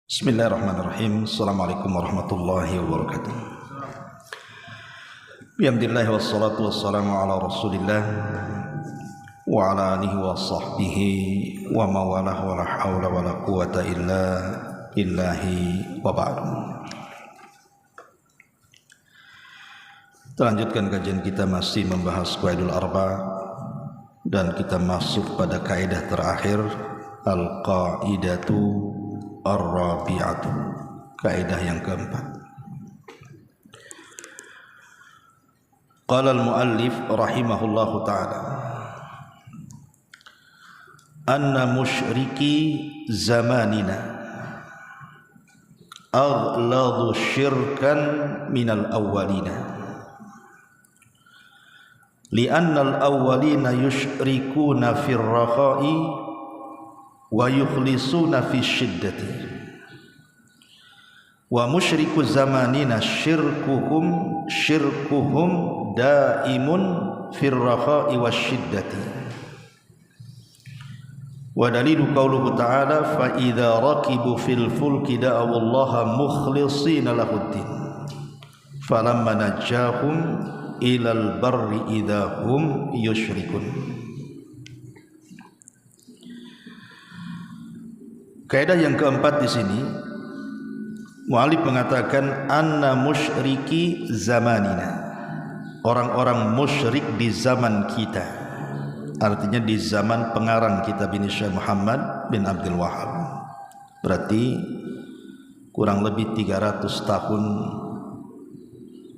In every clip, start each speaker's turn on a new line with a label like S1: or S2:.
S1: Bismillahirrahmanirrahim. Assalamualaikum warahmatullahi wabarakatuh. Bihamdillah wassalatu wassalamu ala rasulillah wa ala alihi wa sahbihi wa mawalah wa la hawla wa la quwata illa billahi wa ba'd. Kita lanjutkan kajian kita, masih membahas Qawaidul Arba, dan kita masuk pada kaidah terakhir, al-qaidatu ar-rabi'atu, kaidah yang keempat. Qala al-muallif rahimahullahu ta'ala, anna musyriki zamanina aghladu syirkan minal awwalina, li'anna al-awwalina yushrikuna fir rakha'i wa yukhlisuna fi syiddati, wa musyriku zamanina syirkuhum daimun fir rakha'i wasyiddati. Wa dalilu qauluhu ta'ala, fa idza rakibu fil fulki da'aw Allah mukhlishina lahuddin falamma najjahum ilal barri idza hum yusyrikun. Kaidah yang keempat di sini, mu'allif mengatakan anna musyriki zamanina, orang-orang musyrik di zaman kita, artinya di zaman pengarang kitab ini Syekh Muhammad bin Abdul Wahhab, berarti kurang lebih 300 tahun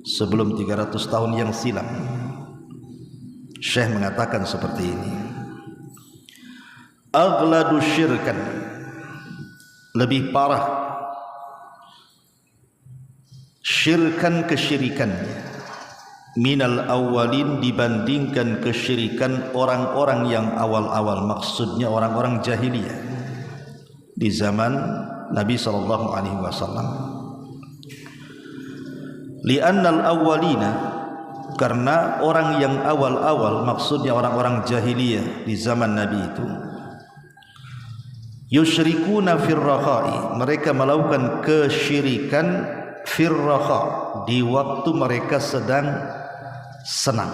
S1: sebelum 300 tahun yang silam, Syekh mengatakan seperti ini, aghladu syirkan, lebih parah syirkan kesyirikannya, minal awwalin, dibandingkan kesyirikan orang-orang yang awal-awal, maksudnya orang-orang jahiliyah di zaman Nabi SAW. Li'annal awwalina, karena orang yang awal-awal, maksudnya orang-orang jahiliyah di zaman Nabi itu, yusyrikuna fir rakha'i, mereka melakukan kesyirikan fir rakha', di waktu mereka sedang senang,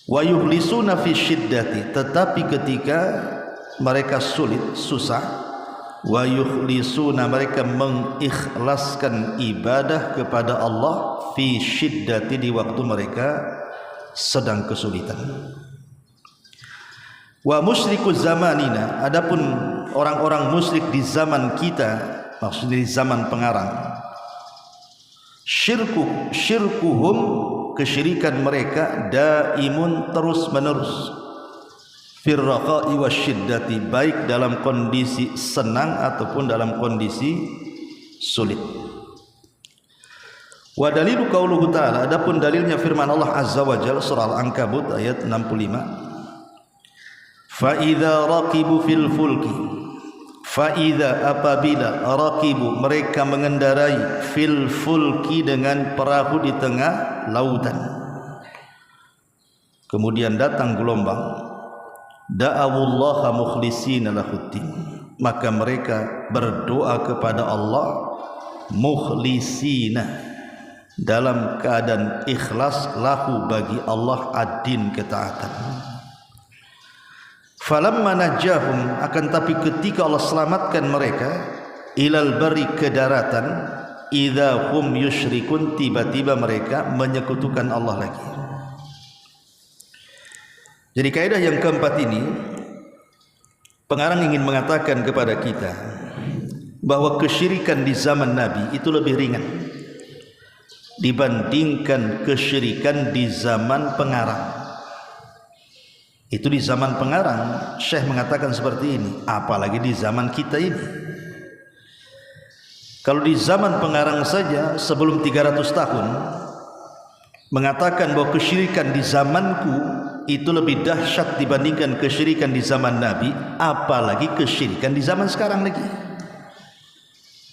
S1: wa yukhlisuna fi syiddati, tetapi ketika mereka sulit, susah, wa yukhlisuna, mereka mengikhlaskan ibadah kepada Allah, fi syiddati, di waktu mereka sedang kesulitan. Wa musyriku zamanina, adapun orang-orang musyrik di zaman kita, maksudnya di zaman pengarang, syirkuhum, kesyirikan mereka, daimun, terus menerus, fir rakha'i wasyiddati, baik dalam kondisi senang ataupun dalam kondisi sulit. Wa dalilu qauluhu ta'ala, adapun dalilnya firman Allah Azza wa Jalla, surah Al-Ankabut ayat 65, fa idza raqibu fil fulki, fa idza, apabila, raqibu, mereka mengendarai, fil fulki, dengan perahu di tengah lautan, kemudian datang gelombang, da'awullaha mukhlishina lahuddin, maka mereka berdoa kepada Allah mukhlisina, dalam keadaan ikhlas, lahu, bagi Allah, ad-din, ketaatan. Falamma najjahum, akan tapi ketika Allah selamatkan mereka, ilal bari, ke daratan, idza hum yusyrikun, tiba-tiba mereka menyekutukan Allah lagi. Jadi kaidah yang keempat ini, pengarang ingin mengatakan kepada kita bahwa kesyirikan di zaman Nabi itu lebih ringan dibandingkan kesyirikan di zaman pengarang. Itu di zaman pengarang, Syekh mengatakan seperti ini, apalagi di zaman kita ini. Kalau di zaman pengarang saja sebelum 300 tahun mengatakan bahwa kesyirikan di zamanku itu lebih dahsyat dibandingkan kesyirikan di zaman Nabi, apalagi kesyirikan di zaman sekarang lagi.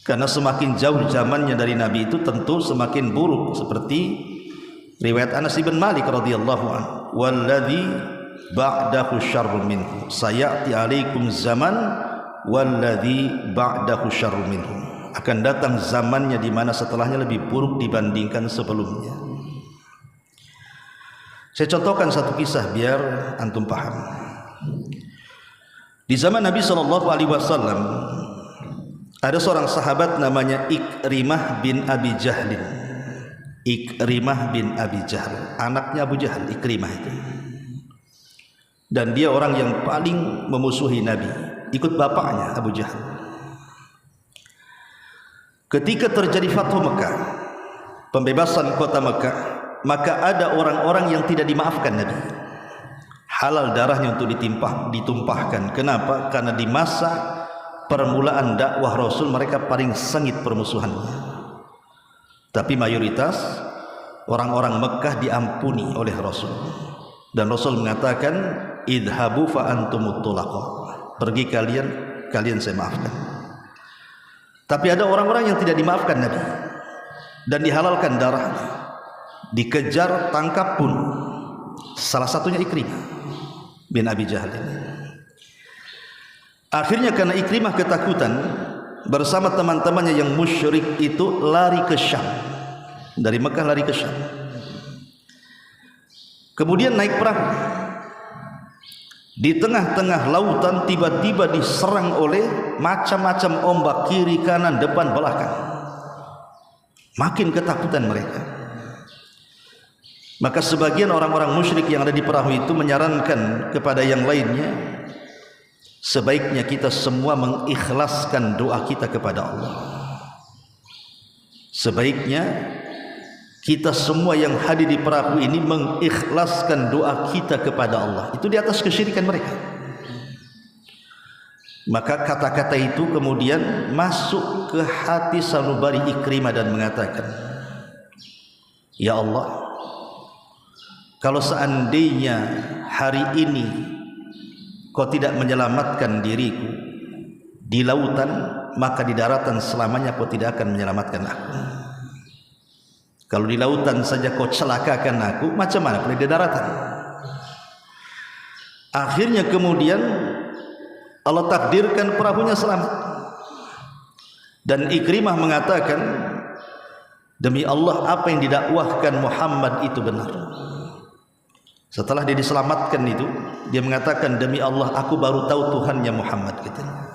S1: Karena semakin jauh zamannya dari Nabi itu tentu semakin buruk, seperti riwayat Anas bin Malik radhiyallahu anhu, walladzi ba'dahu syarrun minhu, sayati alaikum zaman walladzi ba'dahu syarrun minhu. Akan datang zamannya di mana setelahnya lebih buruk dibandingkan sebelumnya. Saya contohkan satu kisah biar antum paham. Di zaman Nabi SAW ada seorang sahabat namanya Ikrimah bin Abi Jahlin. Ikrimah bin Abi Jahl, anaknya Abu Jahal, Ikrimah itu. Dan dia orang yang paling memusuhi Nabi, ikut bapaknya Abu Jahal. Ketika terjadi Fathu Mekah, pembebasan kota Mekah, maka ada orang-orang yang tidak dimaafkan Nabi. Halal darahnya untuk ditumpahkan. Kenapa? Karena di masa permulaan dakwah Rasul mereka paling sengit permusuhannya. Tapi mayoritas orang-orang Mekah diampuni oleh Rasul. Dan Rasul mengatakan, idhabu fa antumut tulaqa. Pergi kalian saya maafkan. Tapi ada orang-orang yang tidak dimaafkan Nabi dan dihalalkan darahnya, dikejar, tangkap pun. Salah satunya Ikrimah bin Abi Jahal ini. Akhirnya karena Ikrimah ketakutan, bersama teman-temannya yang musyrik itu lari ke Syam. Dari Mekah lari ke Syam. Kemudian naik perahu. Di tengah-tengah lautan tiba-tiba diserang oleh macam-macam ombak, kiri, kanan, depan, belakang. Makin ketakutan mereka. Maka sebagian orang-orang musyrik yang ada di perahu itu menyarankan kepada yang lainnya, sebaiknya kita semua mengikhlaskan doa kita kepada Allah. Sebaiknya kita semua yang hadir di perahu ini mengikhlaskan doa kita kepada Allah. Itu di atas kesyirikan mereka. Maka kata-kata itu kemudian masuk ke hati sanubari Ikrimah dan mengatakan, ya Allah, kalau seandainya hari ini kau tidak menyelamatkan diriku di lautan, maka di daratan selamanya kau tidak akan menyelamatkan aku. Kalau di lautan saja kau celakakan aku, macam mana kalau di daratan? Akhirnya kemudian Allah takdirkan perahunya selamat. Dan Ikrimah mengatakan, demi Allah apa yang didakwahkan Muhammad itu benar. Setelah dia diselamatkan itu, dia mengatakan, demi Allah aku baru tahu Tuhannya Muhammad, katanya.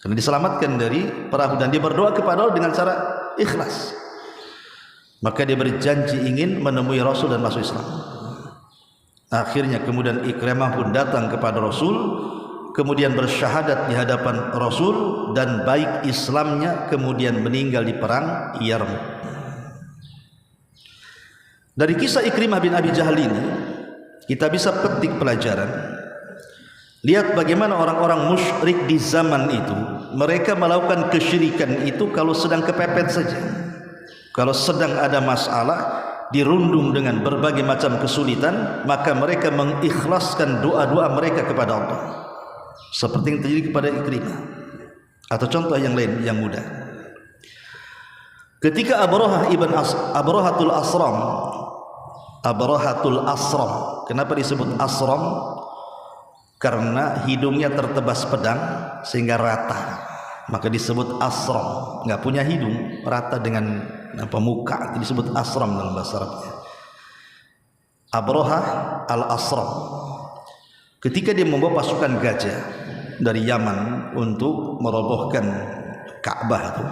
S1: Karena diselamatkan dari perahu dan dia berdoa kepada Allah dengan cara ikhlas. Maka dia berjanji ingin menemui Rasul dan masuk Islam. Akhirnya kemudian Ikrimah pun datang kepada Rasul, kemudian bersyahadat di hadapan Rasul, dan baik Islamnya, kemudian meninggal di perang Yarmuk. Dari kisah Ikrimah bin Abi Jahal ini kita bisa petik pelajaran. Lihat bagaimana orang-orang musyrik di zaman itu, mereka melakukan kesyirikan itu kalau sedang kepepet saja. Kalau sedang ada masalah, dirundung dengan berbagai macam kesulitan, maka mereka mengikhlaskan doa-doa mereka kepada Allah. Seperti yang terjadi kepada Ikrimah. Atau contoh yang lain yang mudah. Ketika Abrahatul Asram, kenapa disebut Asram? Karena hidungnya tertebas pedang sehingga rata, maka disebut Asram. Nggak punya hidung, rata dengan muka, itu disebut Asram dalam bahasa Arabnya. Abraha al-Asram, ketika dia membawa pasukan gajah dari Yaman untuk merobohkan Ka'bah itu,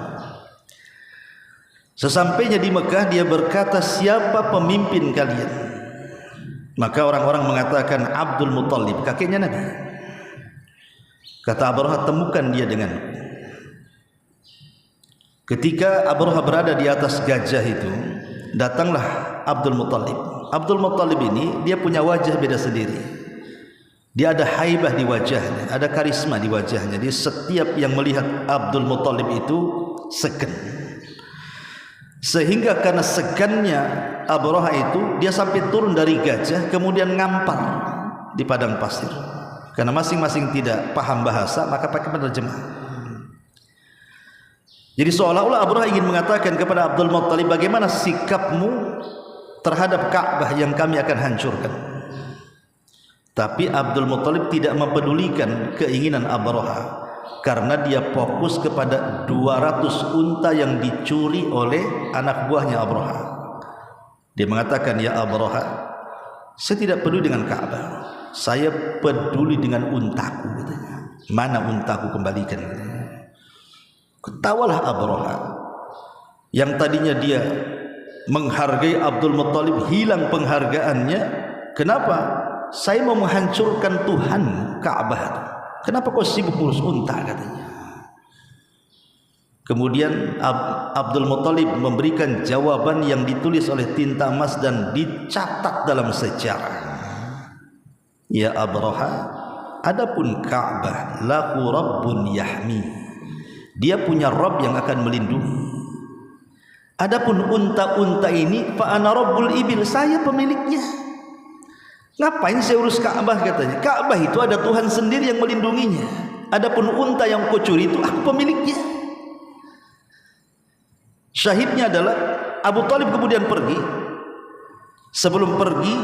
S1: sesampainya di Mekah dia berkata, siapa pemimpin kalian? Maka orang-orang mengatakan Abdul Muttalib, kakeknya Nabi. Kata Abraha, temukan dia denganku. Ketika Abraha berada di atas gajah itu, datanglah Abdul Muttalib. Abdul Muttalib ini dia punya wajah beda sendiri. Dia ada haibah di wajahnya, ada karisma di wajahnya. Jadi setiap yang melihat Abdul Muttalib itu segan. Sehingga karena segannya Abraha itu, dia sampai turun dari gajah kemudian ngampar di padang pasir. Karena masing-masing tidak paham bahasa, maka pakai penerjemah. Jadi seolah-olah Abraha ingin mengatakan kepada Abdul Muttalib, bagaimana sikapmu terhadap Ka'bah yang kami akan hancurkan. Tapi Abdul Muttalib tidak mempedulikan keinginan Abraha. karena dia fokus kepada 200 unta yang dicuri oleh anak buahnya Abraha. Dia mengatakan, ya Abraha, saya tidak peduli dengan Ka'bah, saya peduli dengan untaku, katanya. Mana untaku, kembalikan, katanya. Ketawalah Abraha yang tadinya dia menghargai Abdul Muttalib, hilang penghargaannya. Kenapa? Saya mau menghancurkan Tuhan Ka'bah. Kenapa kau sibuk ngurus unta, katanya. Kemudian Abdul Muttalib memberikan jawaban yang ditulis oleh tinta emas dan dicatat dalam sejarah. Ya Abraha, adapun Ka'bah lahu rabbun yahmi, dia punya Rabb yang akan melindungi. Adapun unta-unta ini, fa ana rabbul ibil, saya pemiliknya. Ngapain saya urus Ka'bah, katanya. Ka'bah itu ada Tuhan sendiri yang melindunginya. Adapun unta yang kau curi itu aku pemiliknya. Syahidnya adalah Abu Talib kemudian pergi. Sebelum pergi,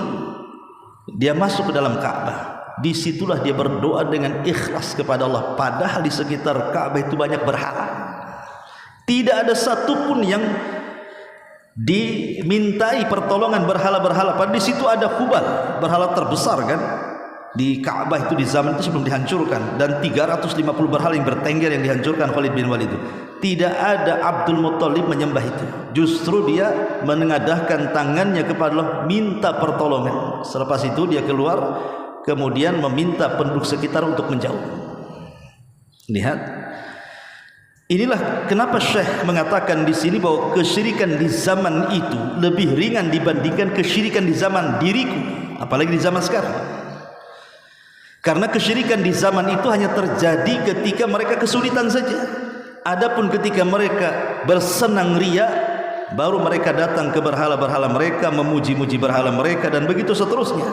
S1: dia masuk ke dalam Ka'bah. Disitulah dia berdoa dengan ikhlas kepada Allah. Padahal di sekitar Ka'bah itu banyak berhala. Tidak ada satupun yang dimintai pertolongan berhala-berhala. Padahal di situ ada Hubal, berhala terbesar kan di Ka'bah itu di zaman itu sebelum dihancurkan, dan 350 berhala yang bertengger yang dihancurkan Khalid bin Walid itu. Tidak ada Abdul Muttalib menyembah itu. Justru dia menengadahkan tangannya kepada Allah, minta pertolongan. Selepas itu dia keluar, kemudian meminta penduduk sekitar untuk menjauh. Lihat. Inilah kenapa Syekh mengatakan di sini bahwa kesyirikan di zaman itu lebih ringan dibandingkan kesyirikan di zaman diriku, apalagi di zaman sekarang. Karena kesyirikan di zaman itu hanya terjadi ketika mereka kesulitan saja. Adapun ketika mereka bersenang ria, baru mereka datang ke berhala-berhala mereka, memuji-muji berhala mereka, dan begitu seterusnya.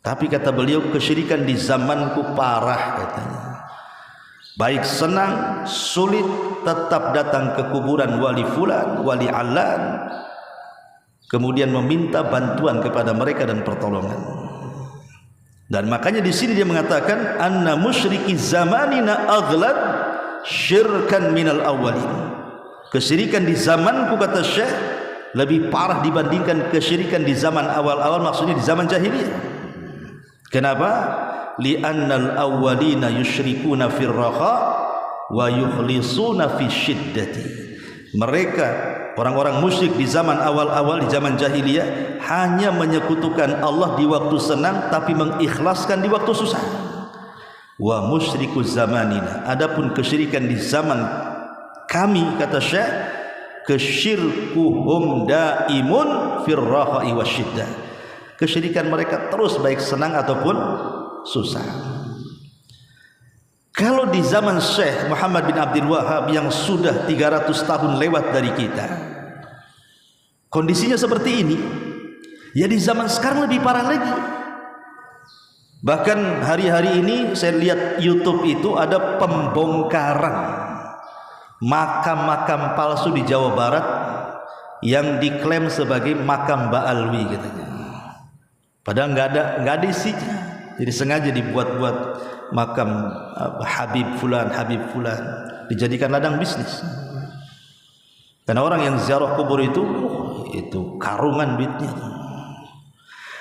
S1: Tapi kata beliau, kesyirikan di zamanku parah, katanya. Baik senang, sulit, tetap datang ke kuburan wali fulan, wali alan, kemudian meminta bantuan kepada mereka dan pertolongan. Dan makanya di sini dia mengatakan, anna musyriki zamanina aghlad syirkan minal awwalin. Kesyirikan di zamanku, kata Syekh, lebih parah dibandingkan kesyirikan di zaman awal-awal, maksudnya di zaman jahiliyah. Kenapa? Li'annal awwalina yusyrikuna fir raha wa yukhlisuna fi syiddati. Mereka orang-orang musyrik di zaman awal-awal, di zaman jahiliyah, hanya menyekutukan Allah di waktu senang tapi mengikhlaskan di waktu susah. Wa musyriku zamanina, adapun kesyirikan di zaman kami, kata Syekh, kesyirkuhum daimun fir raha'i wasyiddah. Kesyirikan mereka terus baik senang ataupun susah. Kalau di zaman Syekh Muhammad bin Abdul Wahab yang sudah 300 tahun lewat dari kita, kondisinya seperti ini, ya di zaman sekarang lebih parah lagi. Bahkan hari-hari ini saya lihat YouTube itu ada pembongkaran makam-makam palsu di Jawa Barat yang diklaim sebagai makam Ba'alwi, katanya. Padahal nggak ada isinya. Jadi sengaja dibuat-buat makam Habib Fulan, dijadikan ladang bisnis. Karena orang yang ziarah kubur itu karungan duitnya.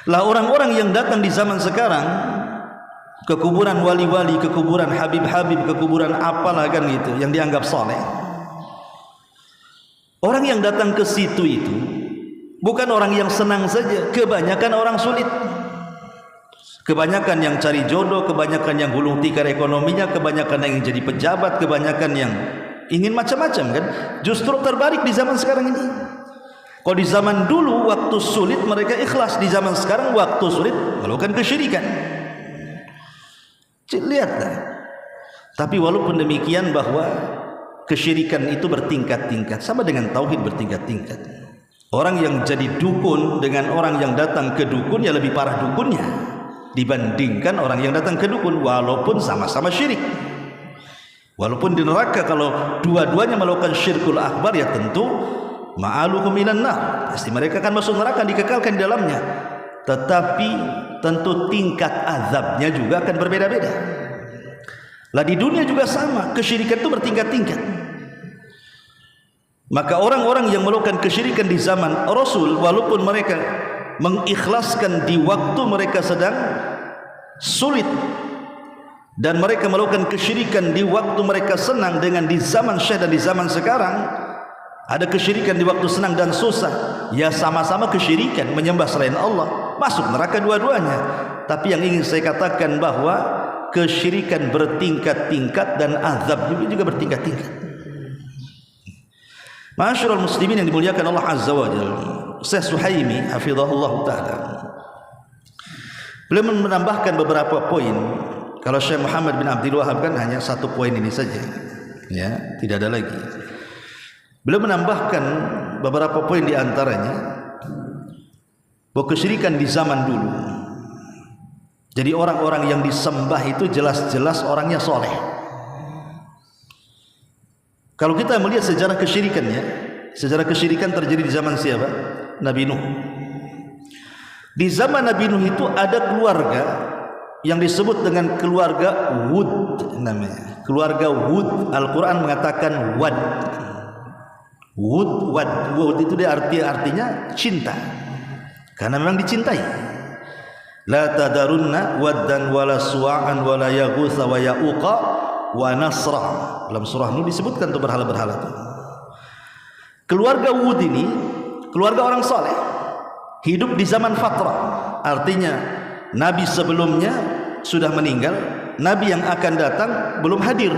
S1: Lah orang-orang yang datang di zaman sekarang ke kuburan wali-wali, ke kuburan Habib-Habib, ke kuburan apalah kan gitu, yang dianggap soleh. Orang yang datang ke situ itu bukan orang yang senang saja, kebanyakan orang sulit. Kebanyakan yang cari jodoh, kebanyakan yang gulung tikar ekonominya, kebanyakan yang jadi pejabat, kebanyakan yang ingin macam-macam kan. Justru terbalik di zaman sekarang ini. Kalau di zaman dulu waktu sulit mereka ikhlas, di zaman sekarang waktu sulit melakukan kesyirikan. Lihatlah. Tapi walaupun demikian bahwa kesyirikan itu bertingkat-tingkat, sama dengan tauhid bertingkat-tingkat. Orang yang jadi dukun dengan orang yang datang ke dukun, ya lebih parah dukunnya dibandingkan orang yang datang ke dukun, walaupun sama-sama syirik. Walaupun di neraka kalau dua-duanya melakukan syirkul akbar, ya tentu ma'aluhum minan nar, pasti mereka akan masuk neraka, dikekalkan di dalamnya. Tetapi tentu tingkat azabnya juga akan berbeda-beda. Lah di dunia juga sama, kesyirikan itu bertingkat-tingkat. Maka orang-orang yang melakukan kesyirikan di zaman Rasul, walaupun mereka mengikhlaskan di waktu mereka sedang sulit, dan mereka melakukan kesyirikan di waktu mereka senang, dengan di zaman Syekh dan di zaman sekarang ada kesyirikan di waktu senang dan susah, ya sama-sama kesyirikan, menyembah selain Allah, masuk neraka dua-duanya. Tapi yang ingin saya katakan bahwa kesyirikan bertingkat-tingkat dan azab juga bertingkat-tingkat. Ma'asyiral muslimin yang dimuliakan Allah Azza wa Jalla, Syekh Suhaimi hafizahullah taala, beliau menambahkan beberapa poin. Kalau Syekh Muhammad bin Abdul Wahab kan hanya satu poin ini saja, ya, tidak ada lagi. Beliau menambahkan beberapa poin, di antaranya bahwa kesyirikan di zaman dulu, jadi orang-orang yang disembah itu jelas-jelas orangnya soleh. Kalau kita melihat sejarah kesyirikannya, sejarah kesyirikan terjadi di zaman siapa? Nabi Nuh. Di zaman Nabi Nuh itu ada keluarga yang disebut dengan keluarga Wud namanya. Keluarga Wud, Al-Quran mengatakan Wad. Wud, Wad, Wud itu dia artinya cinta, karena memang dicintai. La tadarunna waddan wala suwa'an wala yaghutsa wa ya'uqa wa nasra. Dalam surah Nuh disebutkan itu berhala-berhala itu. Keluarga Wud ini keluarga orang saleh, hidup di zaman fatrah, artinya nabi sebelumnya sudah meninggal, nabi yang akan datang belum hadir.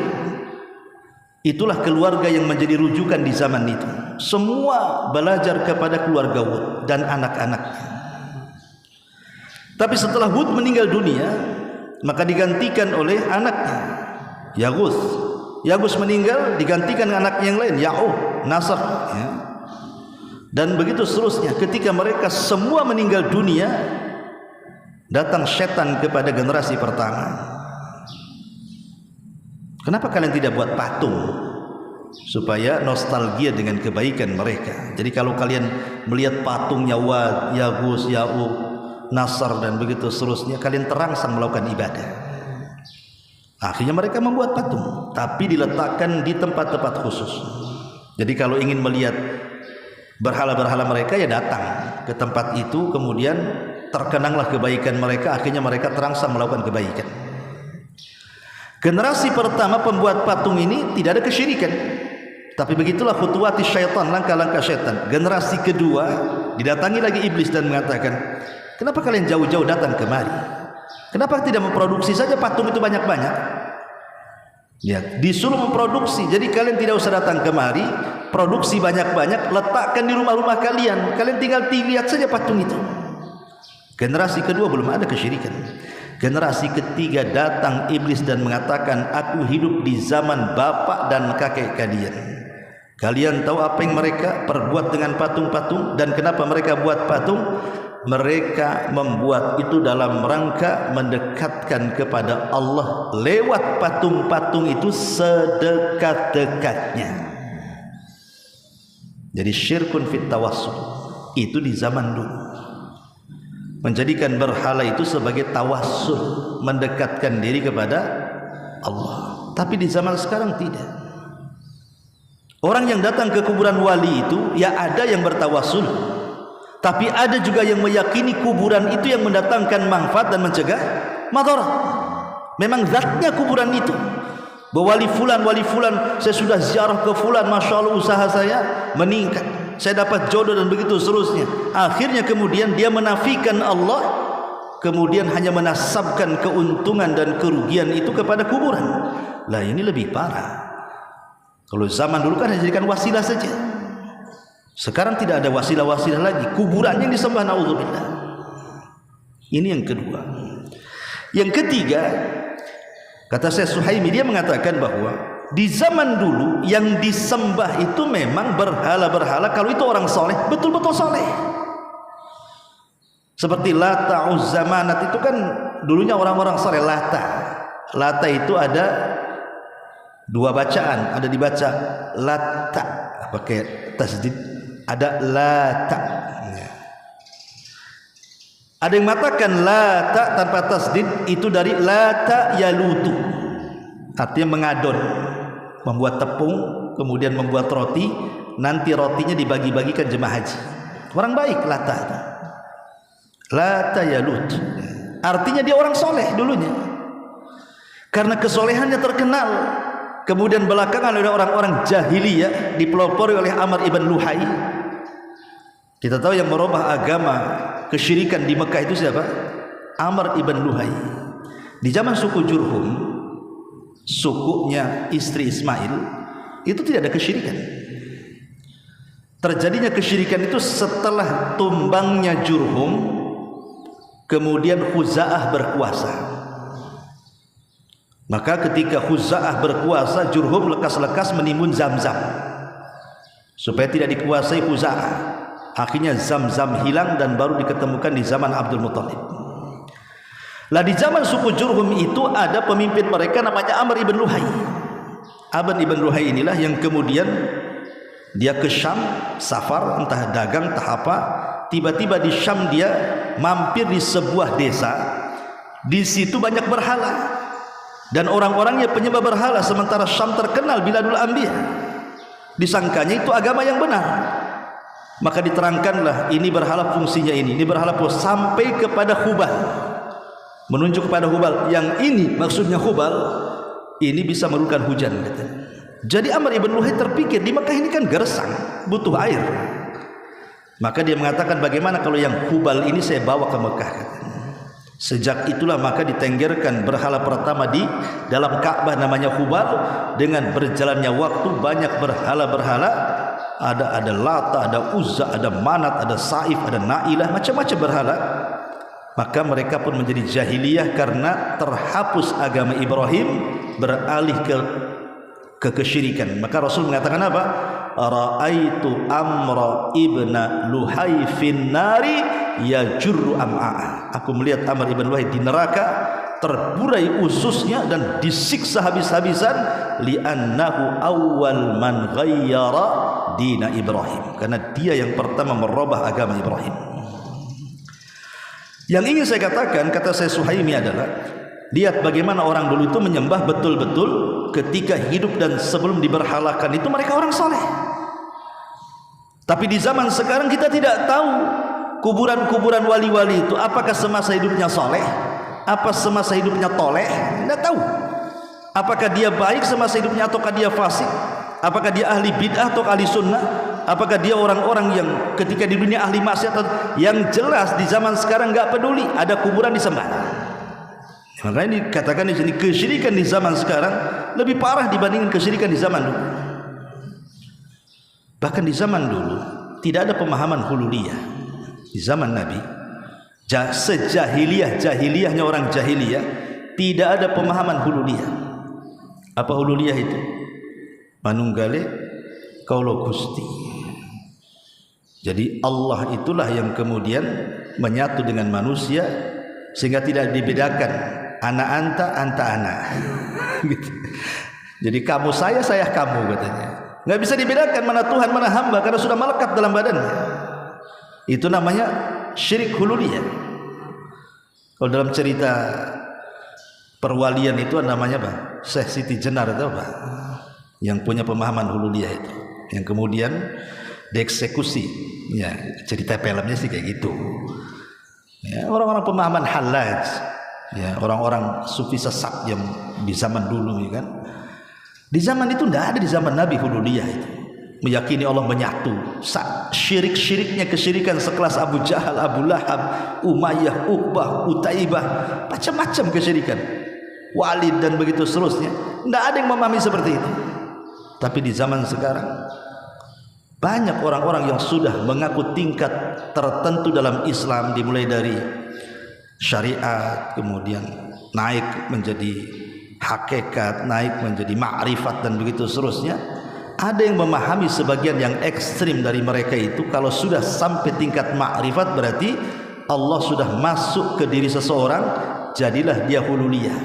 S1: Itulah keluarga yang menjadi rujukan di zaman itu. Semua belajar kepada keluarga Wud dan anak-anaknya. Tapi setelah Hud meninggal dunia, maka digantikan oleh anaknya Yaghus. Yaghus meninggal, digantikan anaknya yang lain, Ya'uq, Nasr, ya. Dan begitu seterusnya. Ketika mereka semua meninggal dunia, datang setan kepada generasi pertama. Kenapa kalian tidak buat patung supaya nostalgia dengan kebaikan mereka? Jadi kalau kalian melihat patungnya Wad, Yaghus, Ya'uq, Nasr dan begitu seterusnya, kalian terangsang melakukan ibadah. Akhirnya mereka membuat patung, tapi diletakkan di tempat-tempat khusus. Jadi kalau ingin melihat berhala-berhala mereka, ya datang ke tempat itu, kemudian terkenanglah kebaikan mereka. Akhirnya mereka terangsang melakukan kebaikan. Generasi pertama pembuat patung ini tidak ada kesyirikan, tapi begitulah khutuwati syaitan, langkah-langkah syaitan. Generasi kedua didatangi lagi iblis dan mengatakan, kenapa kalian jauh-jauh datang kemari? Kenapa tidak memproduksi saja patung itu banyak-banyak? Ya, disuruh memproduksi. Jadi kalian tidak usah datang kemari, produksi banyak-banyak, letakkan di rumah-rumah kalian. Kalian tinggal lihat saja patung itu. Generasi kedua belum ada kesyirikan. Generasi ketiga datang iblis dan mengatakan, aku hidup di zaman bapak dan kakek kalian. Kalian tahu apa yang mereka perbuat dengan patung-patung dan kenapa mereka buat patung? Mereka membuat itu dalam rangka mendekatkan kepada Allah lewat patung-patung itu sedekat-dekatnya. Jadi syirkun fit tawassul itu di zaman dulu, menjadikan berhala itu sebagai tawassul, mendekatkan diri kepada Allah. Tapi di zaman sekarang tidak. Orang yang datang ke kuburan wali itu, ya ada yang bertawassul, tapi ada juga yang meyakini kuburan itu yang mendatangkan manfaat dan mencegah madarat. Memang zatnya kuburan itu. Bahwa wali fulan, saya sudah ziarah ke fulan, masya Allah usaha saya meningkat, saya dapat jodoh dan begitu seterusnya. Akhirnya kemudian dia menafikan Allah, kemudian hanya menasabkan keuntungan dan kerugian itu kepada kuburan. Lah ini lebih parah. Kalau zaman dulu kan dijadikan wasilah saja. Sekarang tidak ada wasilah-wasilah lagi, kuburannya yang disembah, naudzubillah. Ini yang kedua. Yang ketiga, kata Syekh Suhaimi, dia mengatakan bahwa di zaman dulu yang disembah itu memang berhala-berhala. Kalau itu orang soleh, betul-betul soleh. Seperti Lata, Uzza, Manat itu kan dulunya orang-orang soleh. Lata itu ada dua bacaan, ada dibaca Lata pakai tasdid, ada Lata. Ada yang mengatakan Lata tanpa tasdid itu dari Lata Yalutu. artinya mengadon, membuat tepung, kemudian membuat roti, nanti rotinya dibagi-bagikan jemaah haji. Orang baik Lata ya Lut, artinya dia orang soleh dulunya, karena kesolehannya terkenal. Kemudian belakangan oleh orang-orang jahiliyah dipelopori oleh Amr ibn Luhai. Kita tahu yang merubah agama kesyirikan di Mekah itu siapa? Amr ibn Luhai. Di zaman suku Jurhum, sukunya istri Ismail, itu tidak ada kesyirikan. Terjadinya kesyirikan itu setelah tumbangnya Jurhum, kemudian Khuza'ah berkuasa. Maka ketika Khuza'ah berkuasa, Jurhum lekas-lekas menimbun Zam-Zam supaya tidak dikuasai Khuza'ah. Akhirnya Zam-Zam hilang dan baru diketemukan di zaman Abdul Muthalib. Lah di zaman suku Jurhum itu ada pemimpin mereka namanya Amr ibn Luhai. Amr ibn Luhai inilah yang kemudian dia ke Syam, safar, entah dagang entah apa. Tiba-tiba di Syam dia mampir di sebuah desa. Di situ banyak berhala dan orang-orangnya penyembah berhala, sementara Syam terkenal biladul anbiya. Disangkanya itu agama yang benar. Maka diterangkanlah ini berhala fungsinya ini berhala sampai kepada Hubal. Menunjuk kepada Hubal, yang ini maksudnya Hubal, ini bisa menurunkan hujan katanya. Jadi Amr ibn Luhai terpikir di Mekah ini kan gersang, butuh air. Maka dia mengatakan, bagaimana kalau yang Hubal ini saya bawa ke Mekah katanya. Sejak itulah maka ditenggerkan berhala pertama di dalam Ka'bah namanya Hubal. Dengan berjalannya waktu banyak berhala-berhala, ada Lata, ada Uzza, ada Manat, ada Saif, ada Nailah, macam-macam berhala. Maka mereka pun menjadi jahiliyah karena terhapus agama Ibrahim, beralih ke kesyirikan. Maka Rasul mengatakan apa? Ra'aitu Amr ibn Luhai fin nari yajurru am'a'ah. Aku melihat Amr ibn Luhai di neraka, terburai ususnya dan disiksa habis-habisan, li'annahu awwal man ghayyara dina Ibrahim, karena dia yang pertama merubah agama Ibrahim. Yang ingin saya katakan, kata saya Suhaimi adalah, lihat bagaimana orang dulu itu menyembah betul-betul ketika hidup dan sebelum diberhalakan itu mereka orang soleh. Tapi di zaman sekarang kita tidak tahu kuburan-kuburan wali-wali itu apakah semasa hidupnya soleh, apa semasa hidupnya toleh, tidak tahu. Apakah dia baik semasa hidupnya ataukah dia fasik, apakah dia ahli bid'ah atau ahli sunnah, apakah dia orang-orang yang ketika di dunia ahli maksiat. Yang jelas di zaman sekarang nggak peduli, ada kuburan disembah. Makanya dikatakan di sini kesyirikan di zaman sekarang lebih parah dibandingkan kesyirikan di zaman dulu. Bahkan di zaman dulu tidak ada pemahaman hululiyah. Di zaman Nabi, sejahiliyah-jahiliyahnya orang jahiliyah, tidak ada pemahaman hululiyah. Apa hululiyah itu? Manunggale kaulo Gusti. Jadi Allah itulah yang kemudian menyatu dengan manusia sehingga tidak dibedakan ana anta ana. Gitu. Jadi kamu saya kamu katanya. Nggak bisa dibedakan mana Tuhan mana hamba karena sudah melekat dalam badannya. Itu namanya syirik hululiyah. Kalau dalam cerita perwalian itu namanya apa? Syekh Siti Jenar itu apa? Yang punya pemahaman hululiyah itu, yang kemudian dieksekusi. Ya, cerita filmnya sih kayak gitu. Ya, orang-orang pemahaman halaj, ya, orang-orang sufi sesat yang di zaman dulu, ya kan? Di zaman itu tidak ada, di zaman Nabi hululiyah itu. Meyakini Allah menyatu. Syirik-syiriknya kesyirikan sekelas Abu Jahal, Abu Lahab, Umayyah, Uqbah, Utaibah, macam-macam kesyirikan. Walid dan begitu seterusnya. Tidak ada yang memahami seperti itu. Tapi di zaman sekarang banyak orang-orang yang sudah mengaku tingkat tertentu dalam Islam, dimulai dari syariat, kemudian naik menjadi hakikat, naik menjadi ma'rifat dan begitu seterusnya. Ada yang memahami sebagian yang ekstrim dari mereka itu, kalau sudah sampai tingkat ma'rifat berarti Allah sudah masuk ke diri seseorang, jadilah dia hululiyah.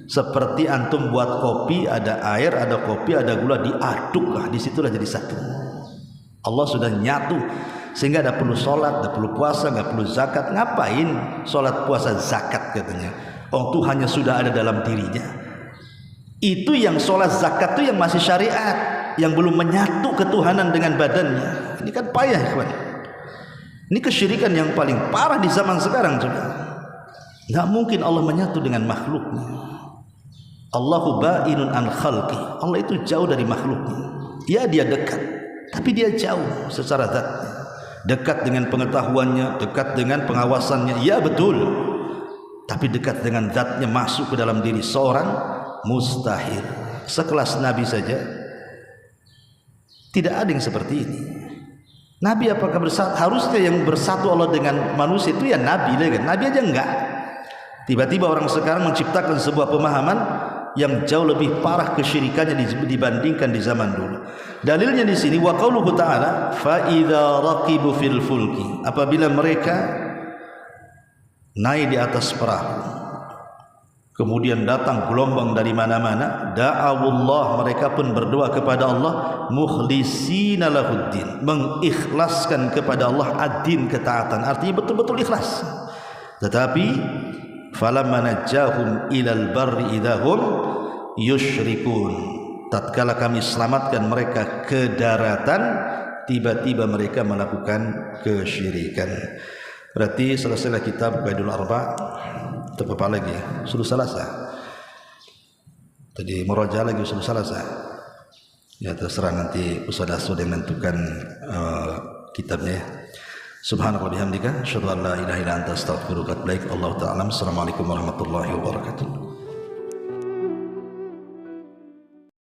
S1: Seperti antum buat kopi, ada air, ada kopi, ada gula, diaduk lah, disitulah jadi satu. Allah sudah nyatu sehingga tidak perlu sholat, tidak perlu puasa, tidak perlu zakat. Ngapain sholat, puasa, zakat katanya? Oh, Tuhannya sudah ada dalam dirinya. Itu yang sholat zakat itu yang masih syariat, yang belum menyatu ketuhanan dengan badannya. Ini kan payah, kawan. Ini kesyirikan yang paling parah di zaman sekarang juga. Tidak mungkin Allah menyatu dengan makhluknya. Allahu ba'inun an khalqi. Allah itu jauh dari makhluknya. Ya, dia dekat, tapi dia jauh secara zat. Dekat dengan pengetahuannya, dekat dengan pengawasannya, ya betul. Tapi dekat dengan zatnya, masuk ke dalam diri seorang, mustahil. Sekelas Nabi saja tidak ada yang seperti ini. Nabi apakah bersatu? Harusnya yang bersatu Allah dengan manusia itu ya Nabi, kan? Nabi aja enggak. Tiba-tiba orang sekarang menciptakan sebuah pemahaman yang jauh lebih parah kesyirikannya dibandingkan di zaman dulu. Dalilnya di sini wa qauluhu ta'ala fa idza raqibu fil fulki, apabila mereka naik di atas perahu, kemudian datang gelombang dari mana-mana, da'awullah, mereka pun berdoa kepada Allah, mukhlisina lahuddin, mengikhlaskan kepada Allah ad-din, ketaatan, artinya betul-betul ikhlas. Tetapi falamma najjahum ilal barri idahum yusyrikun, tatkala kami selamatkan mereka ke daratan, tiba-tiba mereka melakukan kesyirikan. Berarti selesailah kitab Qaidul Arba'. Apa lagi? Sudah selesai. Tadi murajaah lagi sudah selesai. Ya terserah nanti Ustaz Aswad yang menentukan kitabnya. Subhanallah bihamdika, asyhadu an la ilaha illa anta, astaghfiruka wa atubu ilaik. Allahu ta'ala. Assalamualaikum warahmatullahi wabarakatuh.